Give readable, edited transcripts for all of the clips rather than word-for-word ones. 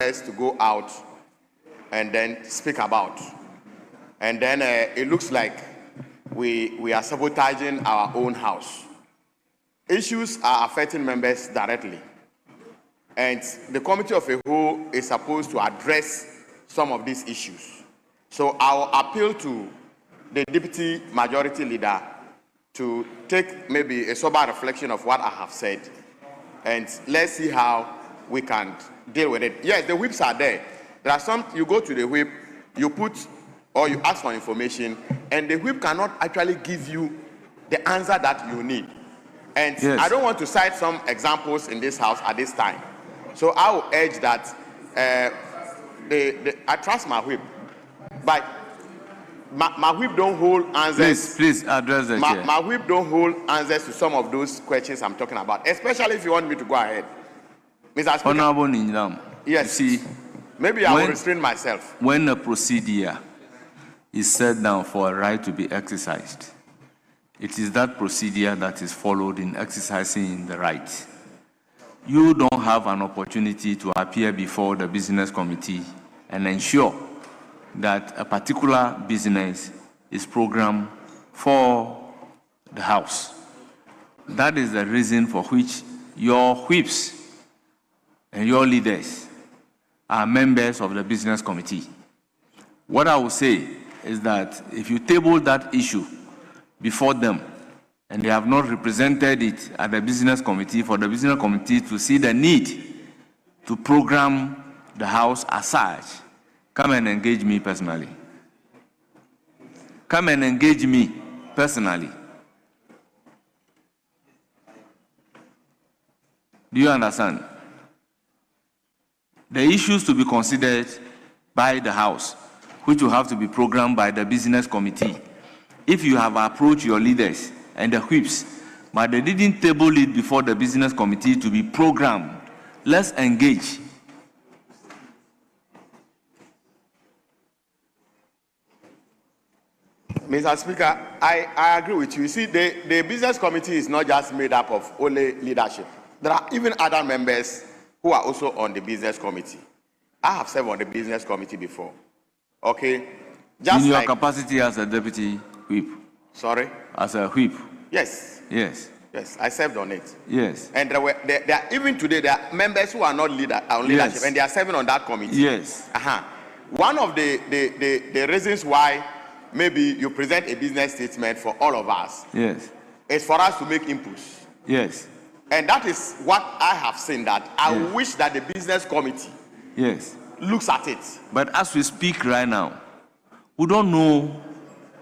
to go out and then speak about. And then it looks like we are sabotaging our own house. Issues are affecting members directly. And the committee of a whole is supposed to address some of these issues. So I'll appeal to the deputy majority leader to take maybe a sober reflection of what I have said, and let's see how we can deal with it. Yes, the whips are there. There are some, you go to the whip, you put, or you ask for information, and the whip cannot actually give you the answer that you need. And yes, I don't want to cite some examples in this house at this time. So I will urge that I trust my whip, but my whip don't hold answers. Please address that. My whip don't hold answers to some of those questions I'm talking about, especially if you want me to go ahead. Mr. Speaker. Honorable Ninjam. Yes. You see, maybe I will restrain myself. When a procedure is set down for a right to be exercised, it is that procedure that is followed in exercising the right. You don't have an opportunity to appear before the business committee and ensure that a particular business is programmed for the House. That is the reason for which your whips and your leaders are members of the business committee. What I will say is that if you table that issue before them and they have not represented it at the business committee, for the business committee to see the need to program the House as such, come and engage me personally. Come and engage me personally. Do you understand? The issues to be considered by the House, which will have to be programmed by the business committee. If you have approached your leaders and the whips, but they didn't table it before the business committee to be programmed, let's engage. Mr. Speaker, I agree with you. You see, the business committee is not just made up of only leadership. There are even other members who are also on the business committee. I have served on the business committee before. Okay? Just in your capacity as a deputy whip? Sorry? As a whip? Yes. Yes. Yes, I served on it. Yes. And there are, even today, there are members who are not on leadership, yes, and they are serving on that committee. Yes. One of the reasons why maybe you present a business statement for all of us, yes, is for us to make inputs. Yes. And that is what I have seen, that I wish that the business committee, yes, looks at it. But as we speak right now, we don't know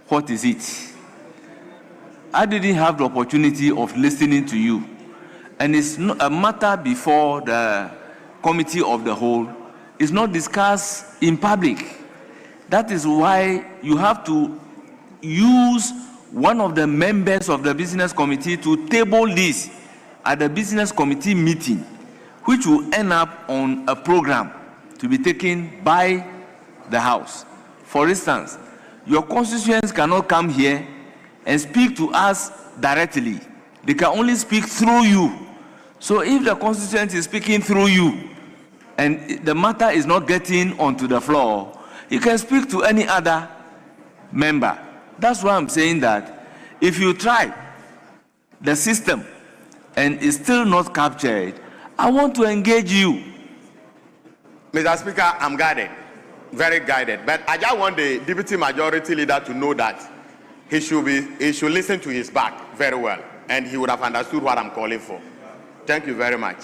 what is it. I didn't have the opportunity of listening to you. And it's not a matter before the committee of the whole. It's not discussed in public. That is why you have to use one of the members of the business committee to table this at the business committee meeting, which will end up on a program to be taken by the House. For instance, your constituents cannot come here and speak to us directly. They can only speak through you. So if the constituent is speaking through you and the matter is not getting onto the floor, you can speak to any other member. That's why I'm saying that if you try the system and it's still not captured, I want to engage you. Mr. Speaker, I'm guided, very guided. But I just want the deputy majority leader to know that he should listen to his back very well, and he would have understood what I'm calling for. Thank you very much.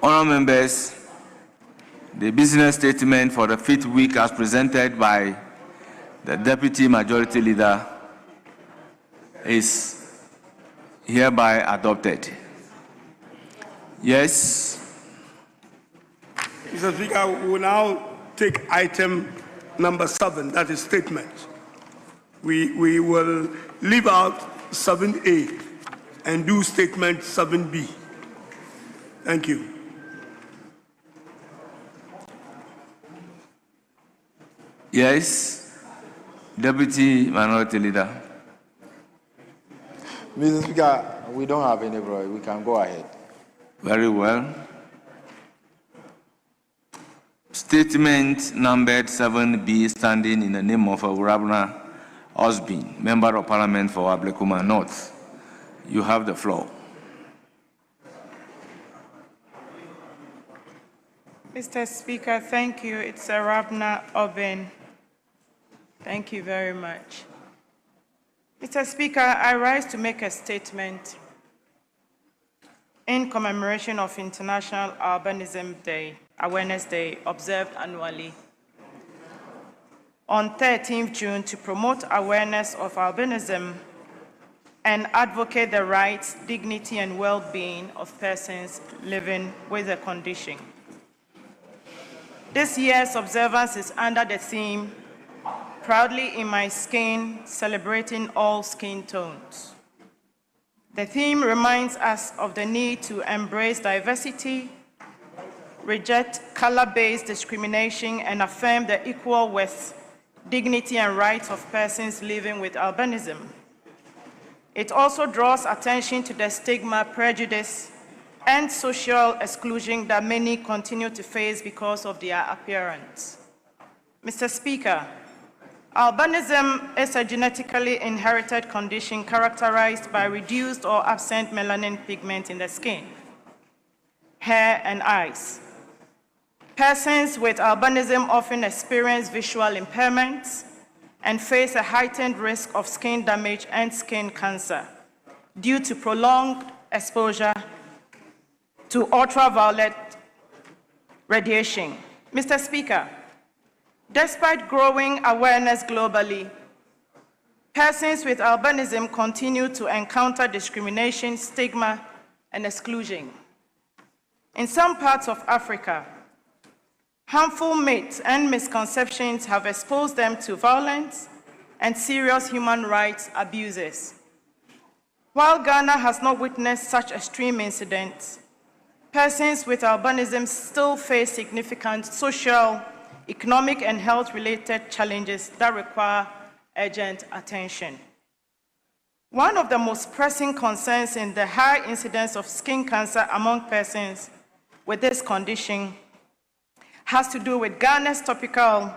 Honourable members, the business statement for the 5th week as presented by the Deputy Majority Leader is hereby adopted. Yes. Mr. Speaker, we will now take item number 7, that is statement. We will leave out 7A and do statement 7B. Thank you. Yes, Deputy Minority Leader. Mr. Speaker, we don't have any problem. We can go ahead. Very well. Statement numbered 7B, standing in the name of Rabna Osbin, Member of Parliament for Ablekuma North. You have the floor. Mr. Speaker, thank you. It's Rabna Osbin. Thank you very much. Mr. Speaker, I rise to make a statement in commemoration of International Albinism Day, Awareness Day, observed annually on 13th June to promote awareness of albinism and advocate the rights, dignity, and well-being of persons living with the condition. This year's observance is under the theme, Proudly in My Skin, Celebrating All Skin Tones. The theme reminds us of the need to embrace diversity, reject color-based discrimination, and affirm the equal worth, dignity, and rights of persons living with albinism. It also draws attention to the stigma, prejudice, and social exclusion that many continue to face because of their appearance. Mr. Speaker, albinism is a genetically inherited condition characterized by reduced or absent melanin pigment in the skin, hair, and eyes. Persons with albinism often experience visual impairments and face a heightened risk of skin damage and skin cancer due to prolonged exposure to ultraviolet radiation. Mr. Speaker, despite growing awareness globally, persons with albinism continue to encounter discrimination, stigma, and exclusion. In some parts of Africa, harmful myths and misconceptions have exposed them to violence and serious human rights abuses. While Ghana has not witnessed such extreme incidents, persons with albinism still face significant social, economic, and health-related challenges that require urgent attention. One of the most pressing concerns in the high incidence of skin cancer among persons with this condition has to do with Ghana's tropical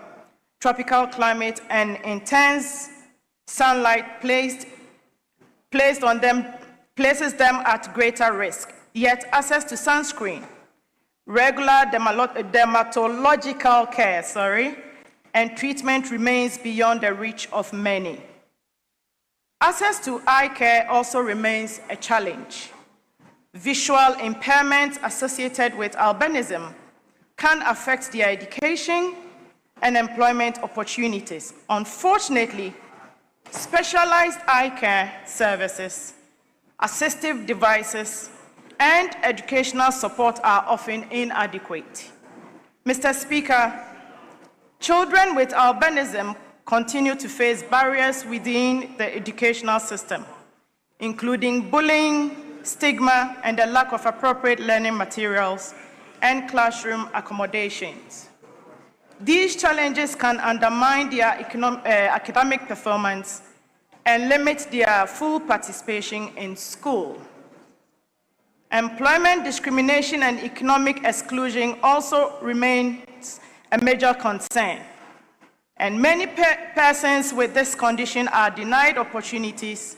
climate and intense sunlight places them at greater risk. Yet access to sunscreen, regular dermatological care, and treatment remains beyond the reach of many. Access to eye care also remains a challenge. Visual impairments associated with albinism can affect their education and employment opportunities. Unfortunately, specialized eye care services, assistive devices, and educational support are often inadequate. Mr. Speaker, children with albinism continue to face barriers within the educational system, including bullying, stigma, and the lack of appropriate learning materials and classroom accommodations. These challenges can undermine their academic performance and limit their full participation in school. Employment discrimination and economic exclusion also remains a major concern, and many persons with this condition are denied opportunities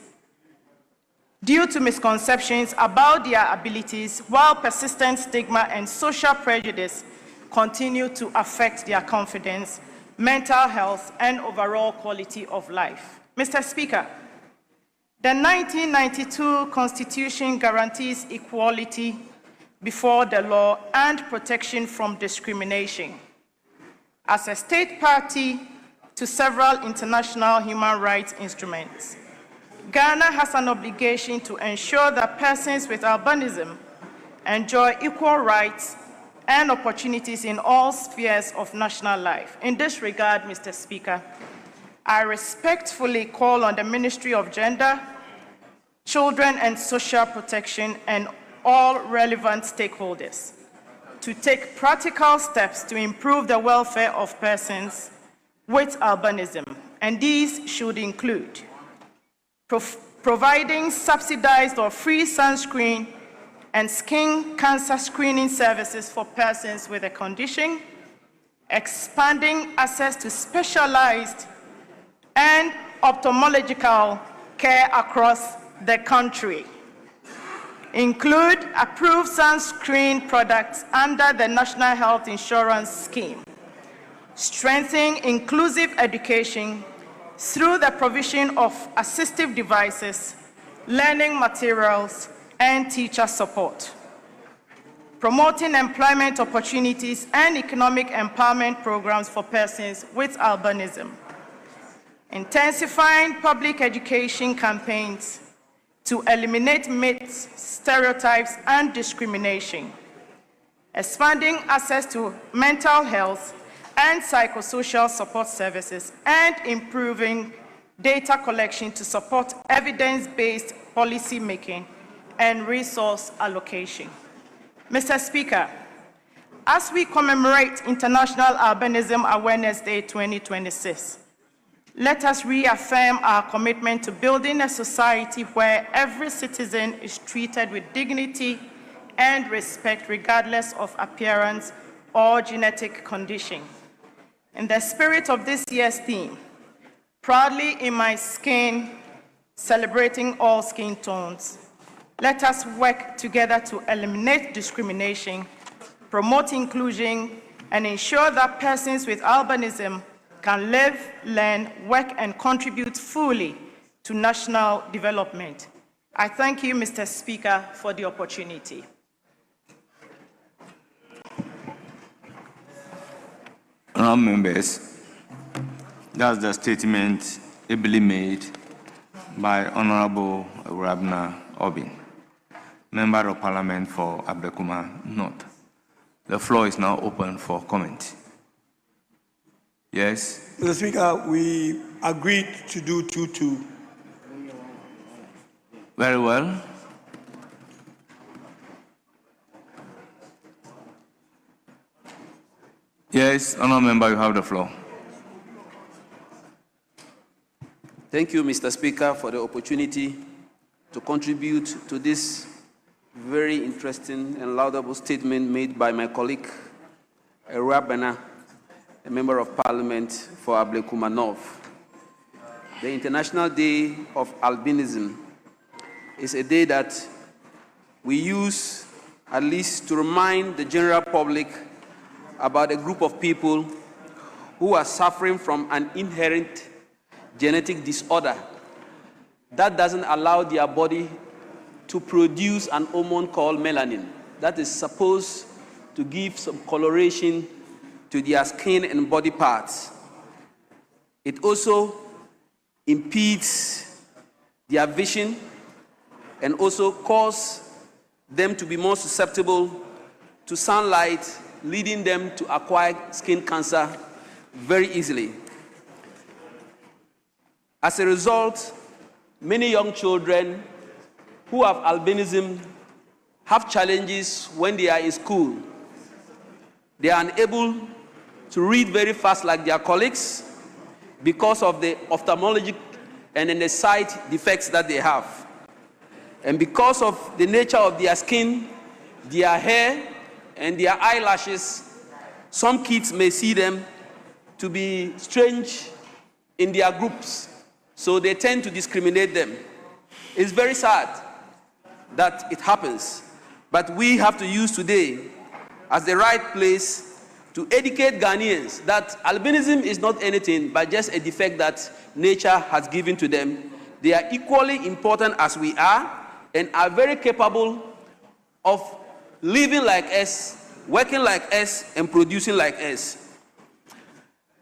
due to misconceptions about their abilities, while persistent stigma and social prejudice continue to affect their confidence, mental health, and overall quality of life. Mr. Speaker, the 1992 Constitution guarantees equality before the law and protection from discrimination. As a state party to several international human rights instruments, Ghana has an obligation to ensure that persons with albinism enjoy equal rights and opportunities in all spheres of national life. In this regard, Mr. Speaker, I respectfully call on the Ministry of Gender, Children and Social Protection and all relevant stakeholders to take practical steps to improve the welfare of persons with albinism, and these should include providing subsidized or free sunscreen and skin cancer screening services for persons with a condition, expanding access to specialized and ophthalmological care across the country. Include approved sunscreen products under the National Health Insurance Scheme. Strengthen inclusive education through the provision of assistive devices, learning materials, and teacher support. Promoting employment opportunities and economic empowerment programs for persons with albinism. Intensifying public education campaigns to eliminate myths, stereotypes, and discrimination. Expanding access to mental health and psychosocial support services, and improving data collection to support evidence-based policy making and resource allocation. Mr. Speaker, as we commemorate International Albinism Awareness Day 2026, let us reaffirm our commitment to building a society where every citizen is treated with dignity and respect regardless of appearance or genetic condition. In the spirit of this year's theme, Proudly in My Skin, Celebrating All Skin Tones, let us work together to eliminate discrimination, promote inclusion, and ensure that persons with albinism can live, learn, work, and contribute fully to national development. I thank you, Mr. Speaker, for the opportunity. Honourable members, that's the statement ably made by Honourable Rabna Obin, Member of Parliament for Ablekuma North. The floor is now open for comment. Yes? Mr. Speaker, we agreed to do 2-2. Very well. Yes, Honourable Member, you have the floor. Thank you, Mr. Speaker, for the opportunity to contribute to this very interesting and laudable statement made by my colleague, Rabana, a Member of Parliament for Ablekuma North. The International Day of Albinism is a day that we use at least to remind the general public about a group of people who are suffering from an inherent genetic disorder that doesn't allow their body to produce an hormone called melanin that is supposed to give some coloration to their skin and body parts. It also impedes their vision and also causes them to be more susceptible to sunlight, leading them to acquire skin cancer very easily. As a result, many young children who have albinism have challenges when they are in school. They are unable to read very fast like their colleagues because of the ophthalmologic and the sight defects that they have. And because of the nature of their skin, their hair, and their eyelashes, some kids may see them to be strange in their groups, so they tend to discriminate them. It's very sad that it happens, but we have to use today as the right place to educate Ghanaians that albinism is not anything but just a defect that nature has given to them. They are equally important as we are and are very capable of living like us, working like us, and producing like us.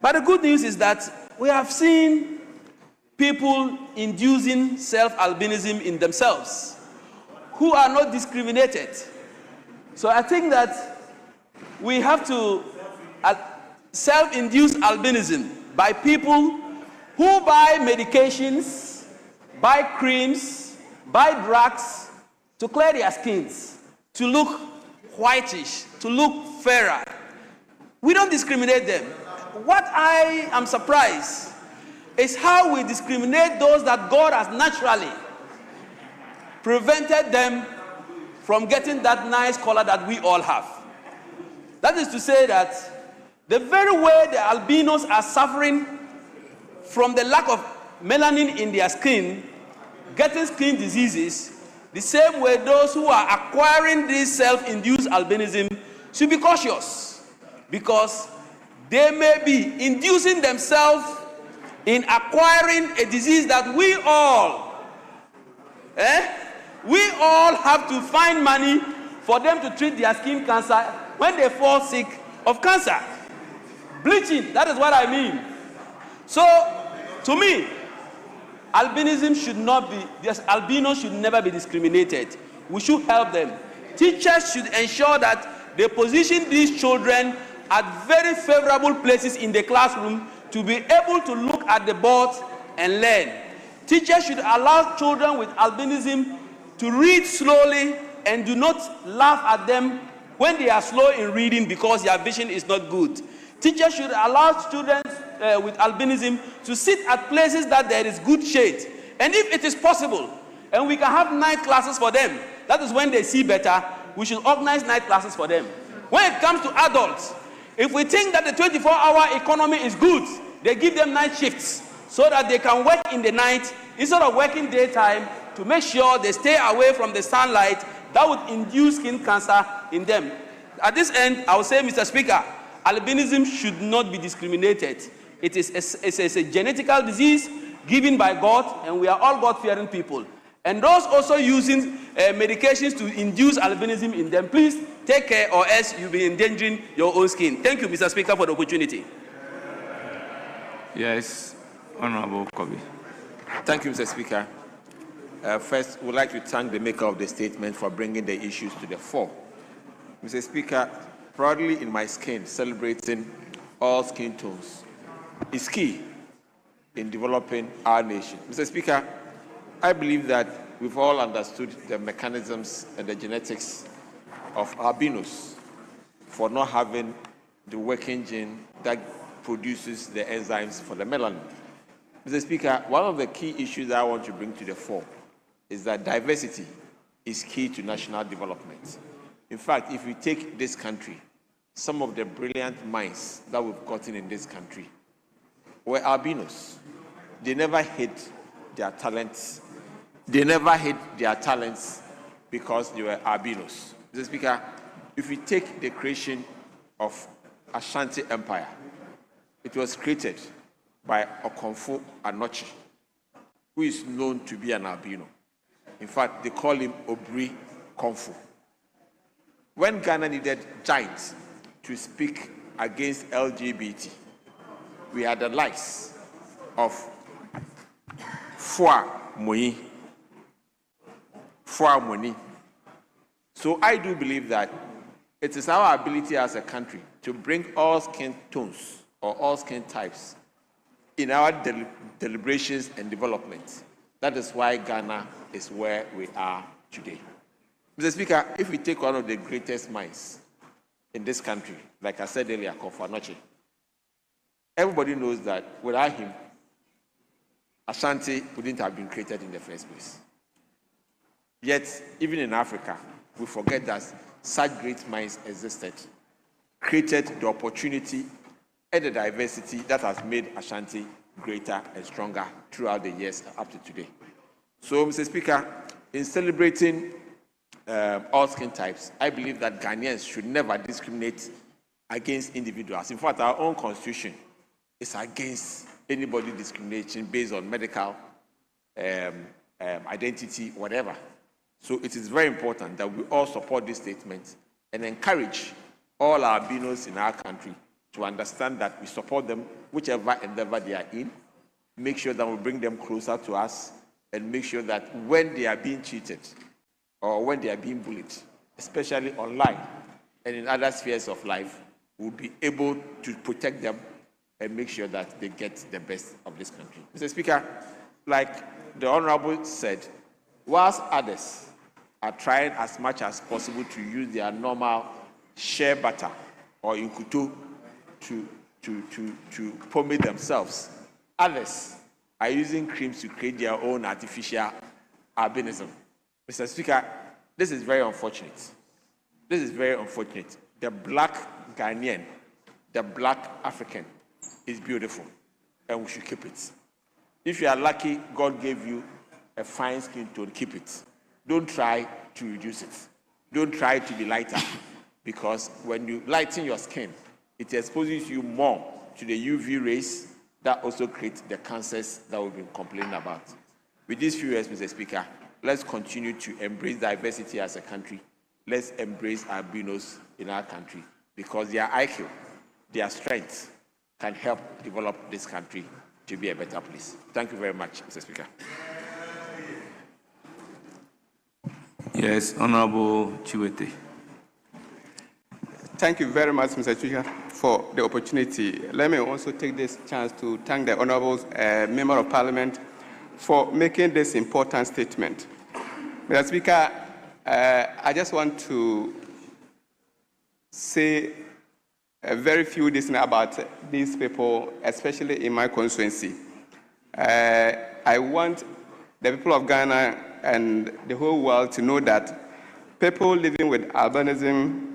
But the good news is that we have seen people inducing self-albinism in themselves who are not discriminated. So I think that we have to self-induce albinism by people who buy medications, buy creams, buy drugs to clear their skins, to look whitish, to look fairer. We don't discriminate them. What I am surprised is how we discriminate those that God has naturally prevented them from getting that nice color that we all have. That is to say that The very way the albinos are suffering from the lack of melanin in their skin, getting skin diseases, the same way those who are acquiring this self-induced albinism should be cautious, because they may be inducing themselves in acquiring a disease that we all have to find money for them to treat their skin cancer when they fall sick of cancer. Bleaching, that is what I mean. So, to me, albinism should not be, albinos should never be discriminated. We should help them. Teachers should ensure that they position these children at very favorable places in the classroom to be able to look at the board and learn. Teachers should allow children with albinism to read slowly and do not laugh at them when they are slow in reading because their vision is not good. Teachers should allow students with albinism to sit at places that there is good shade. And if it is possible, and we can have night classes for them, that is when they see better, we should organize night classes for them. When it comes to adults, if we think that the 24-hour economy is good, they give them night shifts so that they can work in the night instead of working daytime to make sure they stay away from the sunlight that would induce skin cancer in them. At this end, I will say, Mr. Speaker, albinism should not be discriminated. It is a genetical disease given by God, and we are all God-fearing people. And those also using medications to induce albinism in them, please take care, or else you'll be endangering your own skin. Thank you, Mr. Speaker, for the opportunity. Yes, Honorable Kobe. Thank you, Mr. Speaker. First, we'd like to thank the maker of the statement for bringing the issues to the fore. Mr. Speaker, proudly in my skin, celebrating all skin tones is key in developing our nation. Mr. Speaker, I believe that we've all understood the mechanisms and the genetics of albinos for not having the working gene that produces the enzymes for the melanin. Mr. Speaker, one of the key issues that I want to bring to the fore is that diversity is key to national development. In fact, if we take this country, some of the brilliant minds that we've gotten in this country were albinos. They never hid their talents. They never hid their talents because they were albinos. Mr. Speaker, if we take the creation of Ashanti Empire, it was created by Okonfo Anochi, who is known to be an albino. In fact, they call him Obri Konfu. When Ghana needed giants to speak against LGBT, we had the likes of Fua Moni. So I do believe that it is our ability as a country to bring all skin tones or all skin types in our deliberations and development. That is why Ghana is where we are today. Mr. Speaker, if we take one of the greatest minds in this country, like I said earlier, Okonfo Anochi, everybody knows that without him, Ashanti wouldn't have been created in the first place. Yet, even in Africa, we forget that such great minds existed, created the opportunity and the diversity that has made Ashanti greater and stronger throughout the years up to today. So, Mr. Speaker, in celebrating all skin types, I believe that Ghanaians should never discriminate against individuals. In fact, our own constitution is against anybody discrimination based on medical identity, whatever. So it is very important that we all support this statement and encourage all our albinos in our country to understand that we support them, whichever endeavor they are in, make sure that we bring them closer to us, and make sure that when they are being cheated or when they are being bullied, especially online and in other spheres of life, we'll be able to protect them and make sure that they get the best of this country. Mr. Speaker, like the Honorable said, whilst others are trying as much as possible to use their normal shea butter or inkuto to pomade themselves, others are using creams to create their own artificial albinism. Mr. Speaker, this is very unfortunate. This is very unfortunate. The black Ghanaian the black African is beautiful, and we should keep it. If you are lucky, God gave you a fine skin tone, keep it. Don't try to reduce it. Don't try to be lighter, because when you lighten your skin, it exposes you more to the UV rays that also create the cancers that we've been complaining about. With these few words, Mr. Speaker, let's continue to embrace diversity as a country. Let's embrace albinos in our country, because their IQ, their strength can help develop this country to be a better place. Thank you very much, Mr. Speaker. Yes, Honorable Chiwete. Thank you very much, Mr. Speaker, for the opportunity. Let me also take this chance to thank the Honorable Member of Parliament for making this important statement. Mr. Speaker, I just want to say a very few things about these people, especially in my constituency. I want the people of Ghana and the whole world to know that people living with albinism,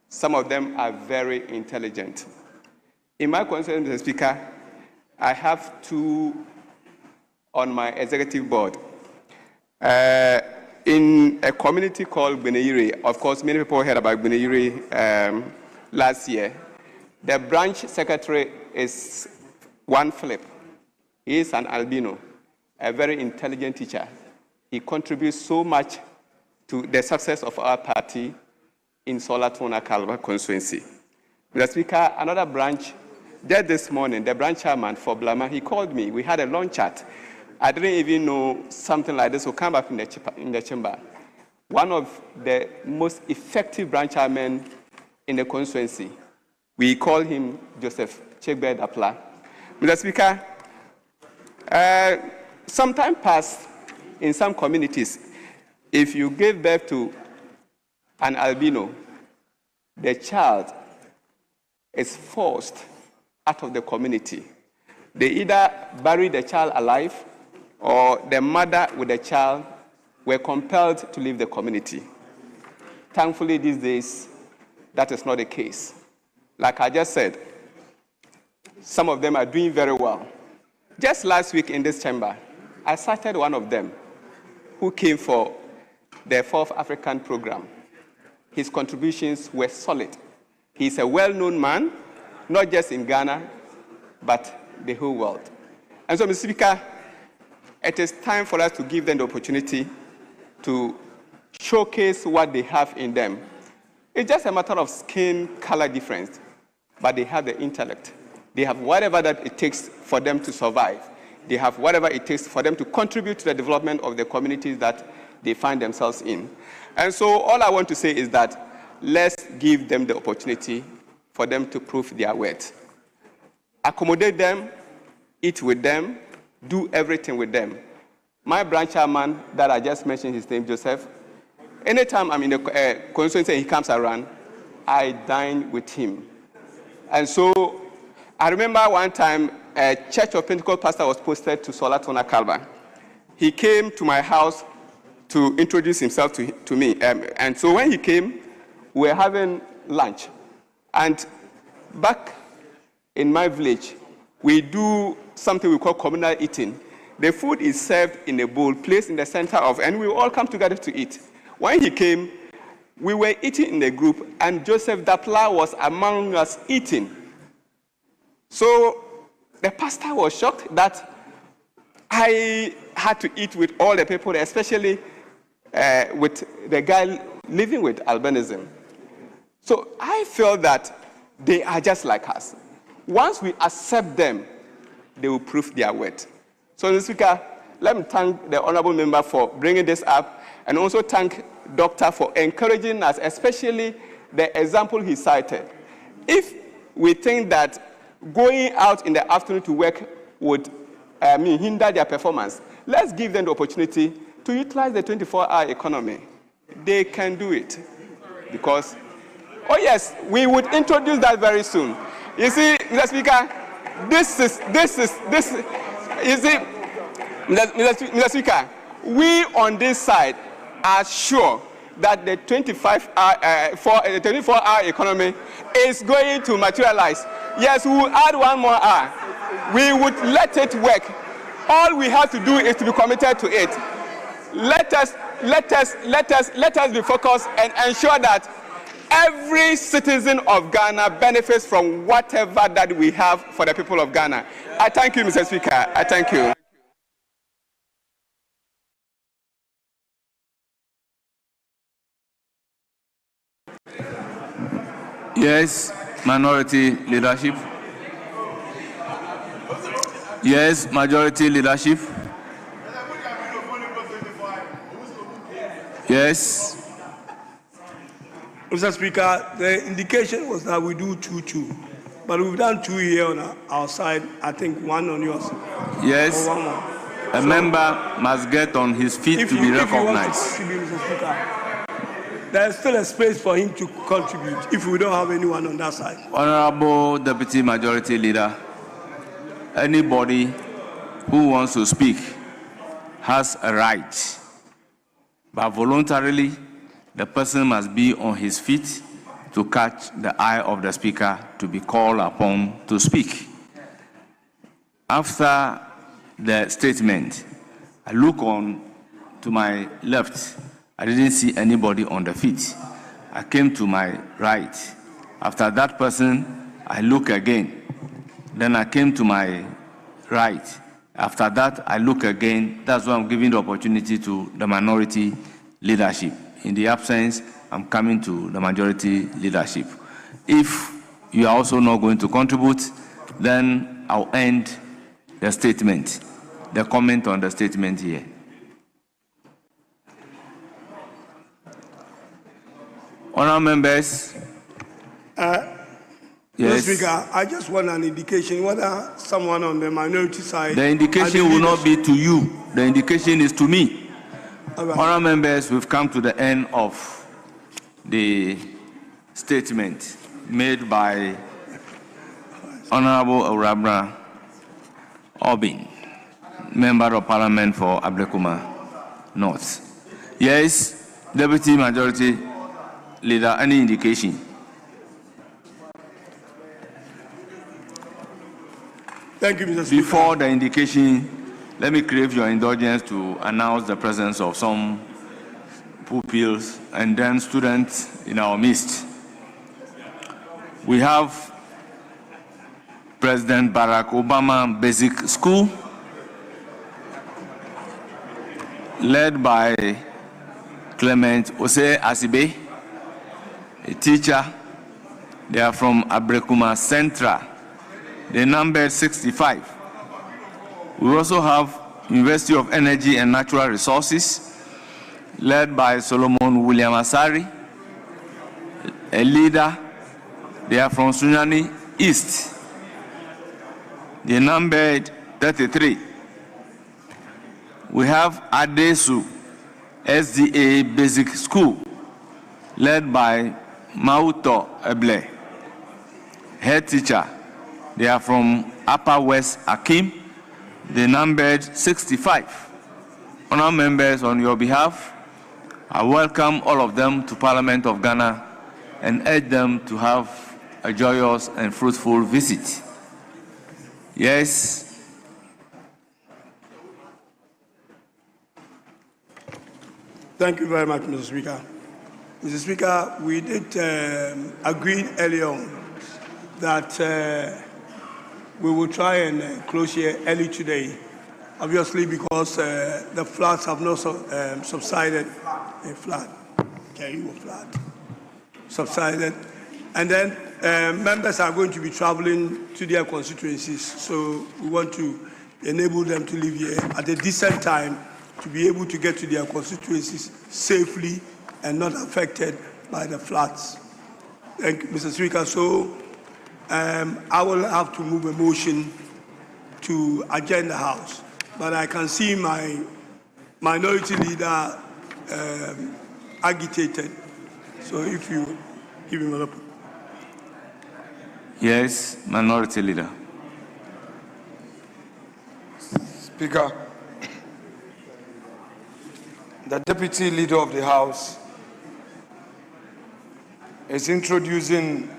some of them are very intelligent. In my constituency, Mr. Speaker, I have 2 on my executive board. In a community called Gbeneire, of course, many people heard about Gbeneire last year. The branch secretary is one Philip. He is an albino, a very intelligent teacher. He contributes so much to the success of our party in Solatona Kalba constituency. Mr. Speaker, another branch, just this morning, the branch chairman for Blama, he called me. We had a long chat. I didn't even know something like this would come up in the chamber. One of the most effective branch chairmen in the constituency. We call him Joseph Chegbe Dapla. Mr. Speaker, some time passed in some communities. If you give birth to an albino, the child is forced out of the community. They either bury the child alive, or the mother with the child were compelled to leave the community. Thankfully, these days, that is not the case. Like I just said, some of them are doing very well. Just last week in this chamber, I cited one of them who came for the 4th African program. His contributions were solid. He's a well-known man, not just in Ghana, but the whole world. And so, Mr. Speaker, it is time for us to give them the opportunity to showcase what they have in them. It's just a matter of skin color difference, but they have the intellect. They have whatever that it takes for them to survive. They have whatever it takes for them to contribute to the development of the communities that they find themselves in. And so all I want to say is that let's give them the opportunity for them to prove their worth. Accommodate them, eat with them, do everything with them. My branch chairman that I just mentioned, his name, Joseph, anytime I'm in the constituency and he comes around, I dine with him. And so I remember one time a Church of Pentecost pastor was posted to Solatona Kalba. He came to my house to introduce himself to me. And so when he came, we were having lunch. And back in my village, we do something we call communal eating. The food is served in a bowl, placed in the center of, and we all come together to eat. When he came, we were eating in a group, and Joseph Dapla was among us eating. So the pastor was shocked that I had to eat with all the people, especially with the guy living with albinism. So I felt that they are just like us. Once we accept them, they will prove their worth. So, Mr. Speaker, let me thank the honorable member for bringing this up, and also thank Doctor for encouraging us, especially the example he cited. If we think that going out in the afternoon to work would hinder their performance, let's give them the opportunity to utilize the 24-hour economy. They can do it. Because, oh yes, we would introduce that very soon. You see, Mr. Speaker, you see, Mr. Speaker, we on this side are sure that the 24-hour economy is going to materialize. Yes, we will add one more hour. We would let it work. All we have to do is to be committed to it. Let us be focused and ensure that every citizen of Ghana benefits from whatever that we have for the people of Ghana. I thank you, Mr. Speaker. I thank you. Yes, minority leadership. Yes, majority leadership. Yes. Mr. Speaker, the indication was that we do 2-2, but we've done 2 here on our side. I think 1 on yours. Yes. Or 1 more. A member must get on his feet to be recognized. If you want to contribute, Mr. Speaker, there's still a space for him to contribute if we don't have anyone on that side. Honorable Deputy Majority Leader, anybody who wants to speak has a right, but voluntarily, the person must be on his feet to catch the eye of the speaker to be called upon to speak. After the statement, I look on to my left. I didn't see anybody on the feet. I came to my right. After that person, I look again. Then I came to my right. After that, I look again. That's why I'm giving the opportunity to the minority leadership. In the absence, I'm coming to the majority leadership. If you are also not going to contribute, then I'll end the statement, the comment on the statement here. Honourable members. Yes. Mr. Speaker, I just want an indication whether someone on the minority side. The indication will not be to you. The indication is to me. Right. Honourable members, we've come to the end of the statement made by Honourable Orabra Obin, Member of Parliament for Abrekuma North. Yes, Deputy Majority Leader, any indication? Thank you, Mr. Speaker. Before the indication, let me crave your indulgence to announce the presence of some pupils and then students in our midst. We have President Barack Obama Basic School, led by Clement Ose Asibe, a teacher. They are from Abrekuma Central. They numbered 65. We also have University of Energy and Natural Resources, led by Solomon William Asari, a leader. They are from Sunyani East. They numbered 33. We have Adesu SDA Basic School, led by Mauto Eble, head teacher. They are from Upper West Akim. They numbered 65. Honourable members, on your behalf, I welcome all of them to Parliament of Ghana and urge them to have a joyous and fruitful visit. Yes. Thank you very much, Mr. Speaker. Mr. Speaker, we did agree earlier on that we will try and close here early today, obviously because the floods have not subsided. A flood, subsided. And then members are going to be traveling to their constituencies, so we want to enable them to live here at a decent time to be able to get to their constituencies safely and not affected by the floods. Thank you, Mr. Speaker. So I will have to move a motion to adjourn the House, but I can see my minority leader agitated. So if you give him an up. Yes, minority leader. Speaker, the Deputy Leader of the House is introducing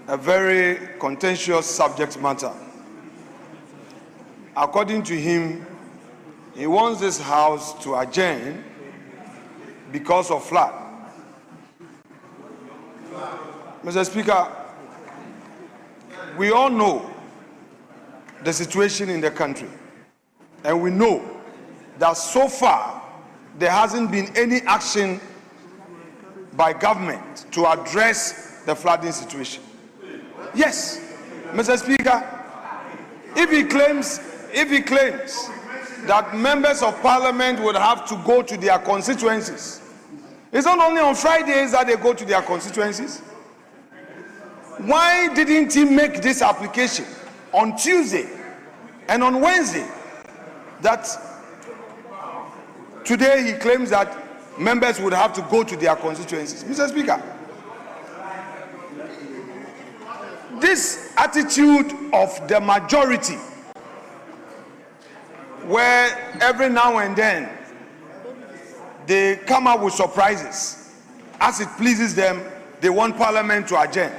a very contentious subject matter. According to him, he wants this House to adjourn because of flood. Mr. Speaker, we all know the situation in the country, and we know that so far there hasn't been any action by government to address the flooding situation. Yes, Mr. Speaker, if he claims that members of parliament would have to go to their constituencies, it's not only on Fridays that they go to their constituencies. Why didn't he make this application on Tuesday and on Wednesday? That today he claims that members would have to go to their constituencies. Mr. Speaker, this attitude of the majority, where every now and then they come up with surprises, as it pleases them, they want Parliament to adjourn.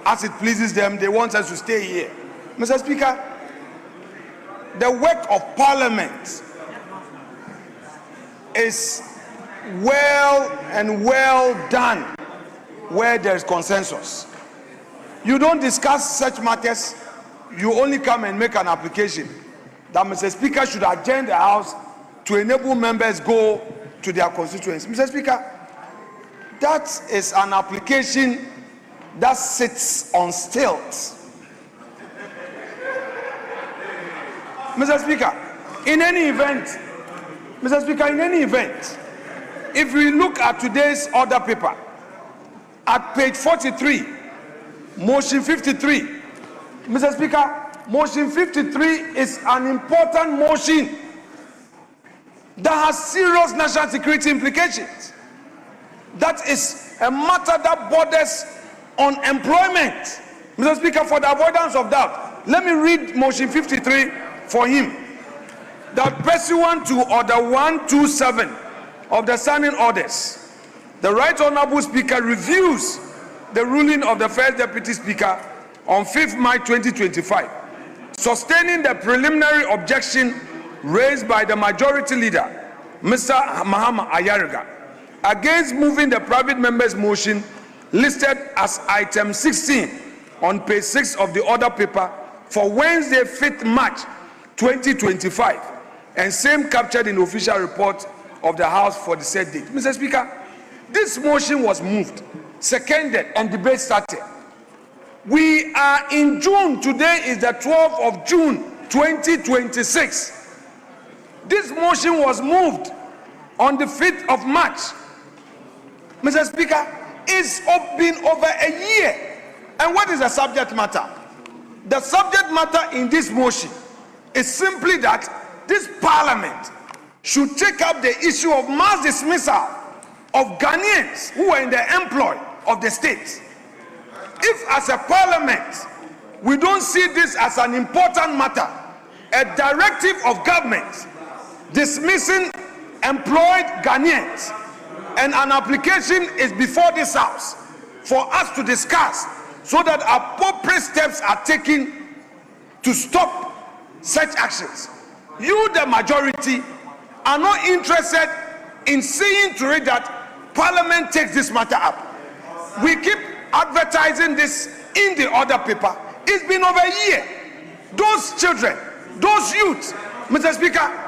As it pleases them, they want us to stay here. Mr. Speaker, the work of Parliament is well done where there is consensus. You don't discuss such matters, you only come and make an application that Mr. Speaker should adjourn the House to enable members go to their constituency. Mr. Speaker, that is an application that sits on stilts. Mr. Speaker, in any event, if we look at today's order paper, at page 43, motion 53, Mr. Speaker, motion 53 is an important motion that has serious national security implications. That is a matter that borders on employment. Mr. Speaker, for the avoidance of doubt, let me read motion 53 for him. That pursuant to order 127 of the standing orders, the Right Honorable Speaker reviews the ruling of the First Deputy Speaker on 5th March 2025, sustaining the preliminary objection raised by the Majority Leader, Mr. Mahama Ayariga, against moving the private member's motion listed as item 16 on page 6 of the order paper for Wednesday, 5th March 2025, and same captured in the official report of the House for the said date. Mr. Speaker, this motion was moved, seconded, and debate started. We are in June. Today is the 12th of June 2026. This motion was moved on the 5th of March. Mr. Speaker, it's been over a year. And what is the subject matter? The subject matter in this motion is simply that this Parliament should take up the issue of mass dismissal of Ghanaians who are in the employ of the state. If as a Parliament we don't see this as an important matter, a directive of government dismissing employed Ghanaians, and an application is before this House for us to discuss so that appropriate steps are taken to stop such actions. You, the majority, are not interested in seeing to it that Parliament takes this matter up. We keep advertising this in the order paper. It's been over a year. Those children, those youths, Mr. Speaker,